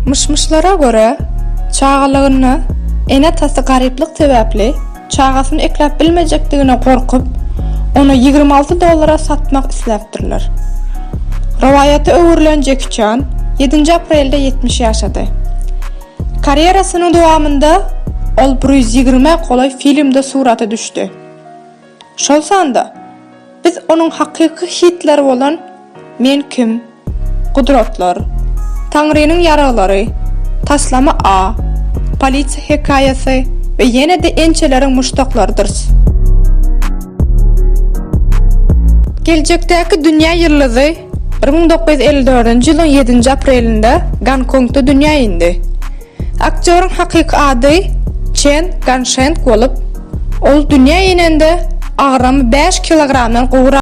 Mışmışlara göre çağalygyny ene tasy garyplyk sebäpli çağasyny ekläp bilmejekdigine gorkup onu $26 satmak isläpdirler. Rowayaty öwürlen Jackie Chan 7 aprelde 70 ýaşady. Karýerasynyň dowamında ol 120 golay filmde suraty düşdi. Şol sanda biz onun hakyky hitleri bolan Men kim, Gudratlar, Taňrynyň ýaralary, Taslama A, Polisiýa hekaýasy we ýene-de ençeleriň muştaklardyr. Geljekdäki dünýä ýyllygy 1954-nji ýylyň 7 aprelinde Gonkongda dünýä indi. Aktörüň hakyky ady Chen Gansheng bolup, ol dünýä ýenende agramy 5 kilogramdan